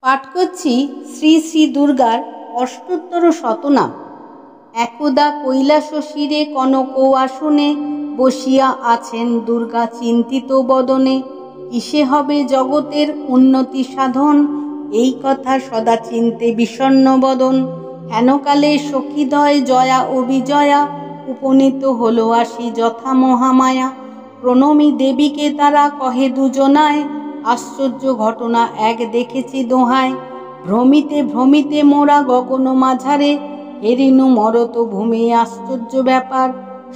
পাঠ করছি শ্রী শ্রী দুর্গার অষ্টোত্তর শতনাম। একদা কৈলাস শিরে কনক আসনে বসিয়া আছেন দুর্গা চিন্তিত বদনে। কিসে হবে জগতের উন্নতি সাধন, এই কথা সদা চিন্তে বিষণ্ণ বদন। হেনকালে সখীদ্বয় জয়া ও বিজয়া উপনীত হলো আসি যথা মহামায়া। প্রণমী দেবীকে তারা কহে দুজনায়, আশ্চর্য ঘটনা এক দেখেছি দোহায়। ভ্রমিতে ভ্রমিতে মোরা গগন মাঝারে, হেরিনু মরত ভূমি আশ্চর্য ব্যাপার।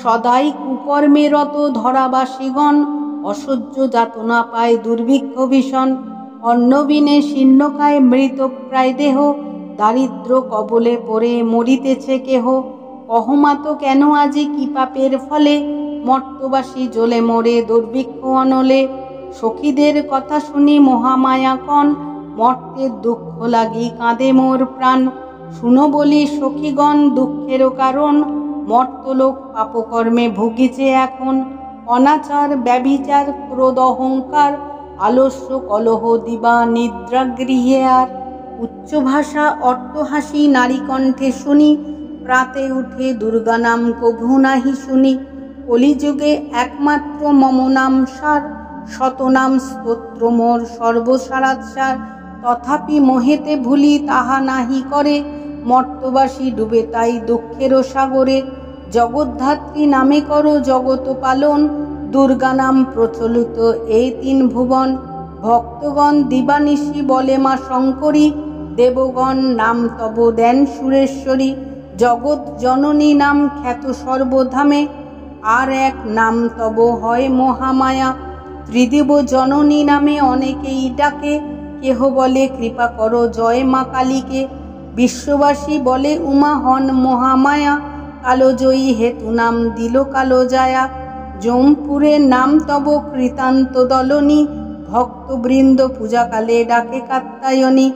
সদাই কুকর্মে রত ধরাবাসীগণ, অসহ্য যাতনা পায় দুর্ভিক্ষ ভীষণ। অন্নবিনে শীর্ণকায় মৃত প্রায় দেহ, দারিদ্র কবলে পড়ে মরিতেছে কেহ। কহমাত কেন আজি কি পাপের ফলে, মর্তবাসী জ্বলে মরে দুর্ভিক্ষ অনলে। সখীদের কথা শুনি মহামায়া কন, মর্তের দুঃখ লাগি কাঁদে মোর প্রাণ। শুনো বলি সখীগণ দুঃখেরও কারণ, মর্তলোক পাপকর্মে ভুগিছে এখন। অনাচার ব্যভিচার ক্রোধ অহংকার, আলস্য কলহ দিবা নিদ্রা গৃহে আর। উচ্চ ভাষা অট্টহাসি নারী কণ্ঠে শুনি, প্রাতে উঠে দুর্গা নাম কভু নাহি শুনি। কলিযুগে একমাত্র মম নাম সার, শতনাম স্তোত্র মোর সর্বসারাৎসার। তথাপি মোহেতে ভুলি তাহা নাহি করে, মর্তবাসী ডুবে তাই দুঃখেরও সাগরে। জগদ্ধাত্রী নামে করো জগৎ পালন, দুর্গা নাম প্রচলিত এই তিন ভুবন। ভক্তগণ দিবানিশি বলে মা শঙ্করী, দেবগণ নাম তব দেন সুরেশ্বরী। জগৎ জননী নাম খ্যাত সর্বধামে, আর এক নাম তব হয় মহামায়া। ত্রিদেব জননী নামে অনেকেই ডাকে, কেহ বলে কৃপা করো জয় মা কালীকে। বিশ্ববাসী বলে উমা হন মহামায়া, কালজয়ী হেতু নাম দিল কালোজায়া। জমপুরের নাম তব কৃতান্ত দলনী, ভক্তবৃন্দ পূজাকালে ডাকে কাত্যায়নী।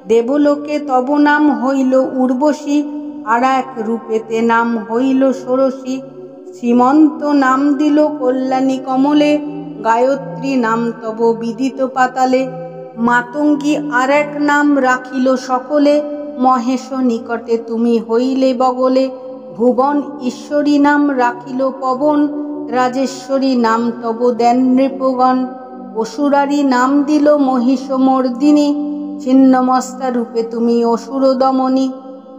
দেবলোকে তব নাম হইল উর্বশী, আর এক রূপেতে নাম হইল ষোড়শী। শ্রীমন্ত নাম দিল কল্যাণী কমলে, গায়ত্রী নাম তব বিদিত পাতালে। মাতঙ্গী আর এক নাম রাখিল সকলে, মহেশ নিকটে তুমি হইলে বগলে। ভুবন ঈশ্বরী নাম রাখিল পবন, রাজেশ্বরী নাম তব দেন নৃপগণ। অসুরারি নাম দিল মহিষমর্দিনী, ছিন্নমস্তা রূপে তুমি অসুর দমনী।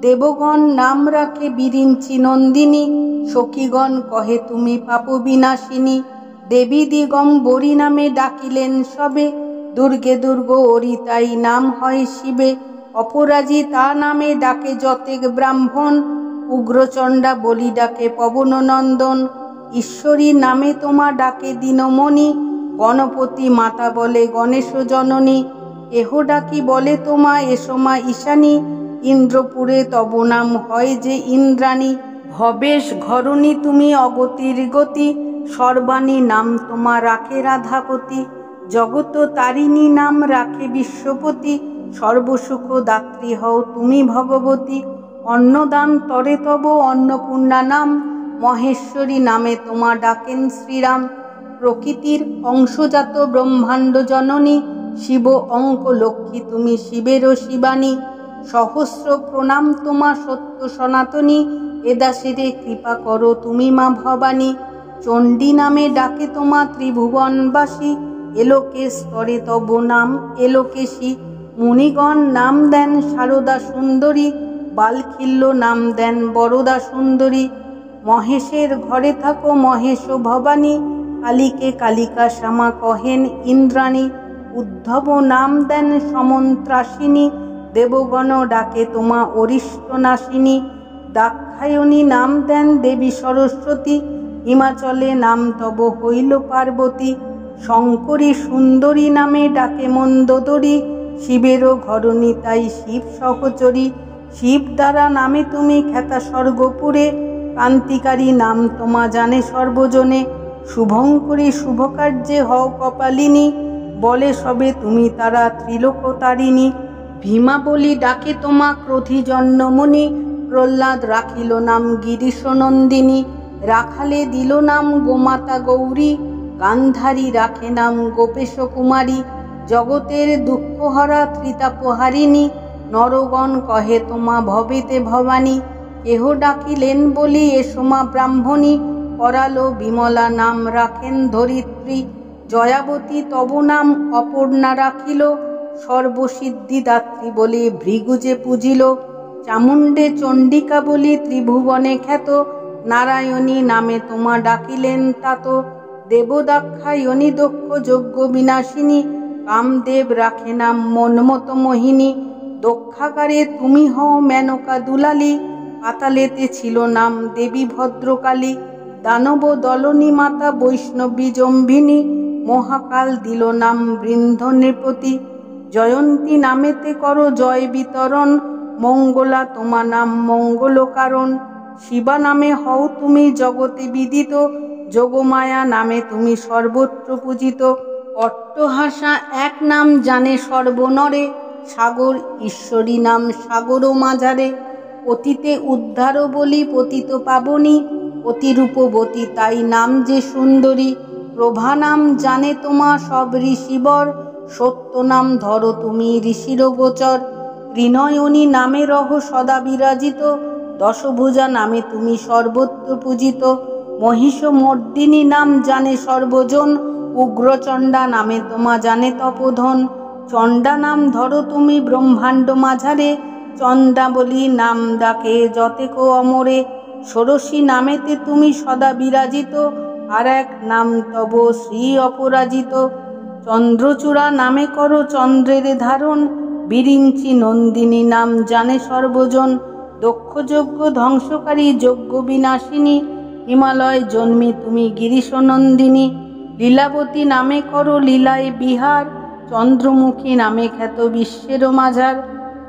দেবগণ নাম রাখে বিরিঞ্চি নন্দিনী, সখীগণ কহে তুমি পাপ বিনাশিনী। দেবী দিগম্বরী নামে ডাকিলেন সবে, দুর্গে দুর্গ অরিতাই নাম হয় শিবে। অপরাজিতা নামে ডাকে যতেক ব্রাহ্মণ, উগ্রচণ্ডা বলি ডাকে পবন নন্দন। ঈশ্বরী নামে তোমা ডাকে দীনমণি, গণপতি মাতা বলে গণেশ জননী। কেহ ডাকি বলে তোমা এসমা ঈশানী, ইন্দ্রপুরে তব নাম হয় যে ইন্দ্রাণী। ভবেশ ঘরণী তুমি অগতির গতি, সর্বাণী নাম তোমা রাখে রাধাপতি। জগত তারিণী নাম রাখে বিশ্বপতি, সর্বসুখ দাত্রী হও তুমি ভগবতী। অন্নদান তরে তব অন্নপূর্ণা নাম, মহেশ্বরী নামে তোমা ডাকেন শ্রীরাম। প্রকৃতির অংশজাত ব্রহ্মাণ্ড জননী, শিব অঙ্ক লক্ষ্মী তুমি শিবেরও শিবানী। সহস্র প্রণাম তোমা সত্য সনাতনী, এদাসীরে কৃপা করো তুমি মা ভবানী। চণ্ডী নামে ডাকে তোমা ত্রিভুবনবাসী, এলোকে স্তরে তব নাম এলোকেশী। মুনিগণ নাম দেন শারদা সুন্দরী, বালখিল্য নাম দেন বরদা সুন্দরী। মহেশের ঘরে থাকো মহেশ ভবানী, কালীকে কালিকা শ্যামা কহেন ইন্দ্রাণী। উদ্ধব নাম দেন সমন্ত্রাসিনী, দেবগণ ডাকে তোমা অরিষ্ট নাশিনী। দাক্ষায়ণী নাম দেন দেবী সরস্বতী, হিমাচলে নাম তব হইল পার্বতী। শঙ্করী সুন্দরী নামে ডাকে মন্দোদরী, শিবেরও ঘরণী তাই শিব সহচরী। শিব দ্বারা নামে তুমি খ্যাতা স্বর্গপুরে, ক্রান্তিকারী নাম তোমা জানে সর্বজনে। শুভঙ্করী শুভকার্যে হও কপালিনী, বলে সবে তুমি তারা ত্রিলোক তারিণী। ভীমা বলি ডাকে তোমা ক্রোধী জন্মমণি, প্রহ্লাদ রাখিল নাম গিরিশ নন্দিনী। রাখালে দিল নাম গোমাতা গৌরী, গান্ধারী রাখে নাম গোপেশ কুমারী। জগতের দুঃখহরা ত্রিতাপহারিণী, নরগণ কহে তোমা ভবেতে ভবানী। কেহ ডাকিলেন বলি এসো মা ব্রাহ্মণী, করালো বিমলা নাম রাখেন ধরিত্রী। জয়াবতী তব নাম অপর্ণা রাখিল, সর্বসিদ্ধিদাত্রী বলি ভৃগুজে পূজিল। চামুণ্ডে চণ্ডিকা বলি ত্রিভুবনে খ্যাত, নারায়ণী নামে তোমা ডাকিলেন তাত। দেবদাক্ষায়ণী দক্ষ যজ্ঞ বিনাশিনী, কামদেব রাখে নাম মনমত মোহিনী। দক্ষাগারে তুমি হও মেনকা দুলালী, পাতালেতে ছিল নাম দেবী ভদ্রকালী। দানব দলনী মাতা বৈষ্ণবী জম্ভিনী, মহাকাল দিল নাম বৃন্ধ নৃপতি। জয়ন্তী নামেতে করো জয় বিতরণ, মঙ্গলা তোমা নাম মঙ্গল কারণ। শিবা নামে হও তুমি জগতে বিদিত, যোগমায়া নামে তুমি সর্বত্র পূজিত। অট্টহাসা এক নাম জানে সর্বনরে, সাগর ঈশ্বরী নাম সাগর মাঝারে। পতিতে উদ্ধার বলি পতিত পাবনী, অতিরূপবতী তাই নাম যে সুন্দরী। প্রভা নাম জানে তোমা সব ঋষিবর, সত্য নাম ধরো তুমি ঋষির গোচর। ত্রিনয়নী নামে রহ সদা বিরাজিত, দশভুজা নামে তুমি সর্বত্র পূজিত। মহিষমর্দিনী নাম জানে সর্বজন, উগ্রচণ্ডা নামে তোমা জানে তপোধন। চণ্ডা নাম ধরো তুমি ব্রহ্মাণ্ড মাঝারে, চন্দ্রাবলী নাম ডাকে যতেক অমরে। ষোড়শী নামেতে তুমি সদা বিরাজিত, আর এক নাম তব শ্রী অপরাজিত। চন্দ্রচূড়া নামে করো চন্দ্রের ধারণ, বিরিঞ্চি নন্দিনী নাম জানে সর্বজন। দক্ষযজ্ঞ ধ্বংসকারী যজ্ঞ বিনাশিনী, হিমালয় জন্মী তুমি গিরিশ নন্দিনী। লীলাবতী নামে করো লীলায় বিহার, চন্দ্রমুখী নামে খ্যাত বিশ্বের মাঝার।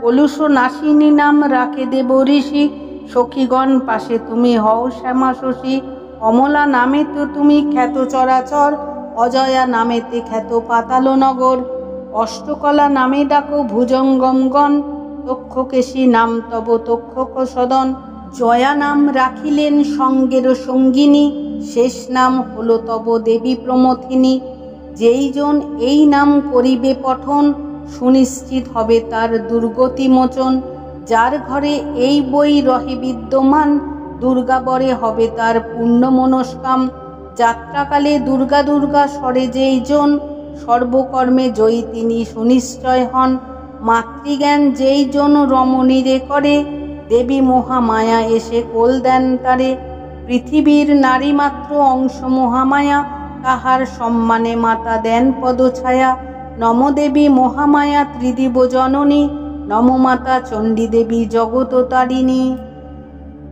কলুষ নাশিনী নাম রাখে দেব ঋষি, সখীগণ পাশে তুমি হও শ্যামা শশী। অমলা নামে তো তুমি খ্যাত চরাচর, অজয়া নামেতে খ্যাত পাতাল নগর। অষ্টকলা নামে ডাকো ভুজঙ্গমগণ, তক্ষকেশী নাম তব তক্ষক সদন। জয়া নাম রাখিলেন সঙ্গের সঙ্গিনী, শেষ নাম হলো তব দেবী প্রমথিনী। যেই জন এই নাম করিবে পঠন, সুনিশ্চিত হবে তার দুর্গতি মোচন। যার ঘরে এই বই রহে বিদ্যমান, দুর্গাবরে হবে তার পূর্ণ মনস্কাম। যাত্রাকালে দুর্গা দুর্গা স্বরে যেই জন, সর্বকর্মে জয়ী তিনি সুনিশ্চয় হন। মাতৃজ্ঞান যেই জন রমণীরে করে, দেবী মহামায়া এসে কোল দেন তারে। পৃথিবীর নারী মাত্র অংশ মহামায়া, তাহার সম্মানে মাতা দেন পদছায়া। নমদেবী মহামায়া ত্রিদিব জননী, নম মাতা চণ্ডী দেবী জগত তারিণী।